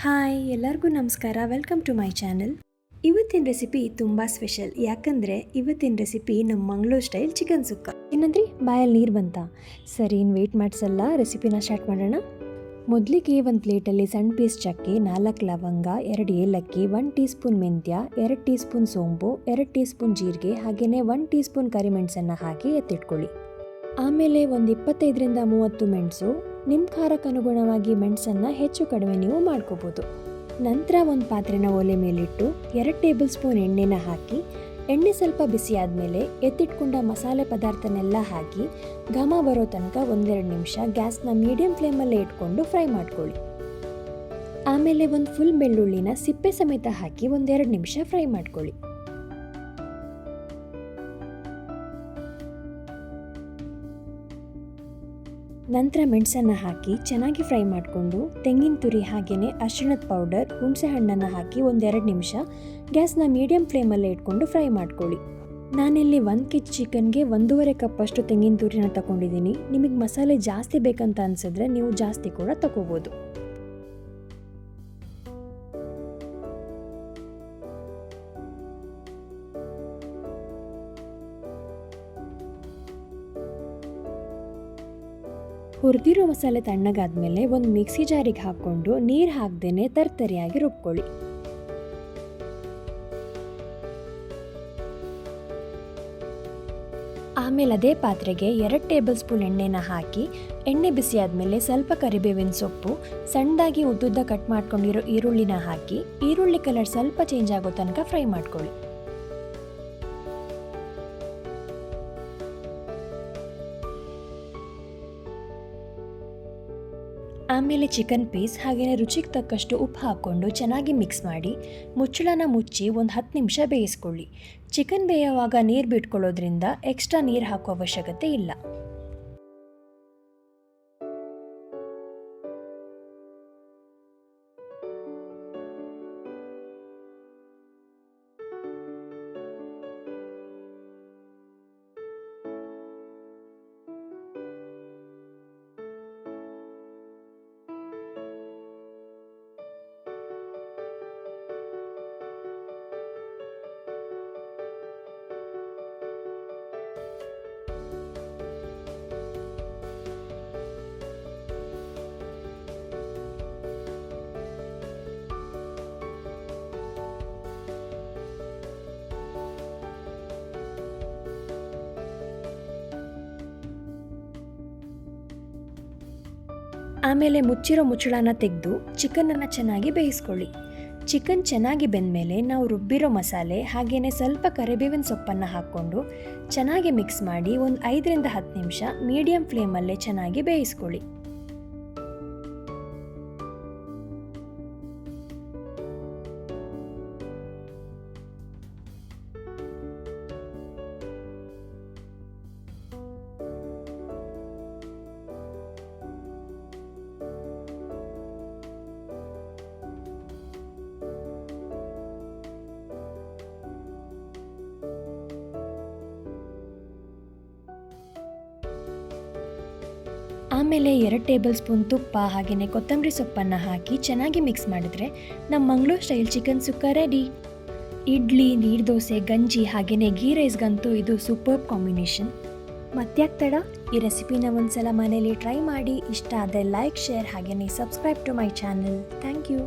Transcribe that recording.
Hi ಎಲ್ಲರಿಗೂ ನಮಸ್ಕಾರ. Welcome to my channel. ಇವತ್ತಿನ ರೆಸಿಪಿ ತುಂಬ ಸ್ಪೆಷಲ್. ಯಾಕಂದರೆ ಇವತ್ತಿನ ರೆಸಿಪಿ ನಮ್ಮ ಮಂಗಳೂರು ಸ್ಟೈಲ್ ಚಿಕನ್ ಸುಕ್ಕ. ಏನಂದ್ರಿ ಬಾಯಲ್ಲಿ ನೀರು ಬಂತ? ಸರಿ, ಇನ್ನು ವೆಯ್ಟ್ ಮಾಡಿಸಲ್ಲ, ರೆಸಿಪಿನ ಸ್ಟಾರ್ಟ್ ಮಾಡೋಣ. ಮೊದಲಿಗೆ ಒಂದು ಪ್ಲೇಟಲ್ಲಿ ಸಣ್ಣ ಪೀಸ್ ಚಕ್ಕೆ, 4 ಲವಂಗ, 2 ಏಲಕ್ಕಿ, 1 ಟೀ ಸ್ಪೂನ್ ಮೆಂತ್ಯ, 2 ಟೀ ಸ್ಪೂನ್ ಸೋಂಪು, 2 ಟೀ ಸ್ಪೂನ್ ಜೀರಿಗೆ, ಹಾಗೆಯೇ 1 ಟೀ ಸ್ಪೂನ್ ಕರಿಮೆಣಸನ್ನು ಹಾಕಿ ಎತ್ತಿಟ್ಕೊಳ್ಳಿ. ಆಮೇಲೆ ಒಂದು 25ರಿಂದ 30 ಮೆಣಸು. ನಿಮ್ಮ ಖಾರಕ್ಕೆ ಅನುಗುಣವಾಗಿ ಮೆಣಸನ್ನು ಹೆಚ್ಚು ಕಡಿಮೆ ನೀವು ಮಾಡ್ಕೋಬೋದು. ನಂತರ ಒಂದು ಪಾತ್ರೆನ ಒಲೆ ಮೇಲಿಟ್ಟು 2 ಟೇಬಲ್ ಸ್ಪೂನ್ ಎಣ್ಣೆನ ಹಾಕಿ, ಎಣ್ಣೆ ಸ್ವಲ್ಪ ಬಿಸಿ ಆದಮೇಲೆ ಎತ್ತಿಟ್ಕೊಂಡ ಮಸಾಲೆ ಪದಾರ್ಥನೆಲ್ಲ ಹಾಕಿ ಘಮ ಬರೋ ತನಕ 1-2 ನಿಮಿಷ ಗ್ಯಾಸ್ನ ಮೀಡಿಯಂ ಫ್ಲೇಮಲ್ಲೇ ಇಟ್ಕೊಂಡು ಫ್ರೈ ಮಾಡ್ಕೊಳ್ಳಿ. ಆಮೇಲೆ ಒಂದು ಫುಲ್ ಬೆಳ್ಳುಳ್ಳಿನ ಸಿಪ್ಪೆ ಸಮೇತ ಹಾಕಿ 1-2 ನಿಮಿಷ ಫ್ರೈ ಮಾಡ್ಕೊಳ್ಳಿ. ನಂತರ ಮೆಣಸನ್ನು ಹಾಕಿ ಚೆನ್ನಾಗಿ ಫ್ರೈ ಮಾಡಿಕೊಂಡು ತೆಂಗಿನ ತುರಿ ಹಾಗೆಯೇ ಅರಿಶಿಣದ ಪೌಡರ್, ಹುಣಸೆ ಹಣ್ಣನ್ನು ಹಾಕಿ 1-2 ನಿಮಿಷ ಗ್ಯಾಸ್ನ ಮೀಡಿಯಂ ಫ್ಲೇಮಲ್ಲೇ ಇಟ್ಕೊಂಡು ಫ್ರೈ ಮಾಡ್ಕೊಳ್ಳಿ. ನಾನಿಲ್ಲಿ 1 ಕೆಜಿ ಚಿಕನ್ಗೆ 1.5 ಕಪ್ಪಷ್ಟು ತೆಂಗಿನ ತುರಿನ ತಗೊಂಡಿದ್ದೀನಿ. ನಿಮಗೆ ಮಸಾಲೆ ಜಾಸ್ತಿ ಬೇಕಂತ ಅನಿಸಿದ್ರೆ ನೀವು ಜಾಸ್ತಿ ಕೂಡ ತಗೋಬೋದು. ಹುರಿದಿರೋ ಮಸಾಲೆ ತಣ್ಣಗಾದ್ಮೇಲೆ ಒಂದು ಮಿಕ್ಸಿ ಜಾರಿಗೆ ಹಾಕ್ಕೊಂಡು ನೀರು ಹಾಕ್ದೇನೆ ತರ್ತರಿಯಾಗಿ ರುಬ್ಕೊಳ್ಳಿ. ಆಮೇಲೆ ಅದೇ ಪಾತ್ರೆಗೆ 2 ಟೇಬಲ್ ಸ್ಪೂನ್ ಎಣ್ಣೆನ ಹಾಕಿ, ಎಣ್ಣೆ ಬಿಸಿ ಆದಮೇಲೆ ಸ್ವಲ್ಪ ಕರಿಬೇವಿನ ಸೊಪ್ಪು, ಸಣ್ಣದಾಗಿ ಉದ್ದುದ್ದ ಕಟ್ ಮಾಡ್ಕೊಂಡಿರೋ ಈರುಳ್ಳಿನ ಹಾಕಿ ಈರುಳ್ಳಿ ಕಲರ್ ಸ್ವಲ್ಪ ಚೇಂಜ್ ಆಗೋ ತನಕ ಫ್ರೈ ಮಾಡ್ಕೊಳ್ಳಿ. ಆಮೇಲೆ ಚಿಕನ್ ಪೀಸ್ ಹಾಗೆಯೇ ರುಚಿಗೆ ತಕ್ಕಷ್ಟು ಉಪ್ಪು ಹಾಕ್ಕೊಂಡು ಚೆನ್ನಾಗಿ ಮಿಕ್ಸ್ ಮಾಡಿ ಮುಚ್ಚಳನ ಮುಚ್ಚಿ ಒಂದು 10 ನಿಮಿಷ ಬೇಯಿಸ್ಕೊಳ್ಳಿ. ಚಿಕನ್ ಬೇಯುವಾಗ ನೀರು ಬಿಟ್ಕೊಳ್ಳೋದ್ರಿಂದ ಎಕ್ಸ್ಟ್ರಾ ನೀರು ಹಾಕೋ ಅವಶ್ಯಕತೆ ಇಲ್ಲ. ಆಮೇಲೆ ಮುಚ್ಚಿರೋ ಮುಚ್ಚಳನ ತೆಗೆದು ಚಿಕನನ್ನು ಚೆನ್ನಾಗಿ ಬೇಯಿಸ್ಕೊಳ್ಳಿ. ಚಿಕನ್ ಚೆನ್ನಾಗಿ ಬೆಂದಮೇಲೆ ನಾವು ರುಬ್ಬಿರೋ ಮಸಾಲೆ ಹಾಗೆಯೇ ಸ್ವಲ್ಪ ಕರಿಬೇವಿನ ಸೊಪ್ಪನ್ನು ಹಾಕ್ಕೊಂಡು ಚೆನ್ನಾಗಿ ಮಿಕ್ಸ್ ಮಾಡಿ ಒಂದು 5ರಿಂದ 10 ನಿಮಿಷ ಮೀಡಿಯಂ ಫ್ಲೇಮಲ್ಲೇ ಚೆನ್ನಾಗಿ ಬೇಯಿಸ್ಕೊಳ್ಳಿ. ಆಮೇಲೆ 2 ಟೇಬಲ್ ಸ್ಪೂನ್ ತುಪ್ಪ ಹಾಗೆಯೇ ಕೊತ್ತಂಬರಿ ಸೊಪ್ಪನ್ನು ಹಾಕಿ ಚೆನ್ನಾಗಿ ಮಿಕ್ಸ್ ಮಾಡಿದ್ರೆ ನಮ್ಮ ಮಂಗಳೂರು ಸ್ಟೈಲ್ ಚಿಕನ್ ಸುಕ್ಕ ರೆಡಿ. ಇಡ್ಲಿ, ನೀರು ದೋಸೆ, ಗಂಜಿ ಹಾಗೆಯೇ ಗೀ ರೈಸ್ಗಂತೂ ಇದು ಸೂಪರ್ ಕಾಂಬಿನೇಷನ್. ಮತ್ತ್ಯಾಕೆ ತಡ, ಈ ರೆಸಿಪಿನ ಒಂದ್ಸಲ ಮನೇಲಿ ಟ್ರೈ ಮಾಡಿ. ಇಷ್ಟ ಆದರೆ ಲೈಕ್, ಶೇರ್ ಹಾಗೆಯೇ subscribe to my channel. Thank you.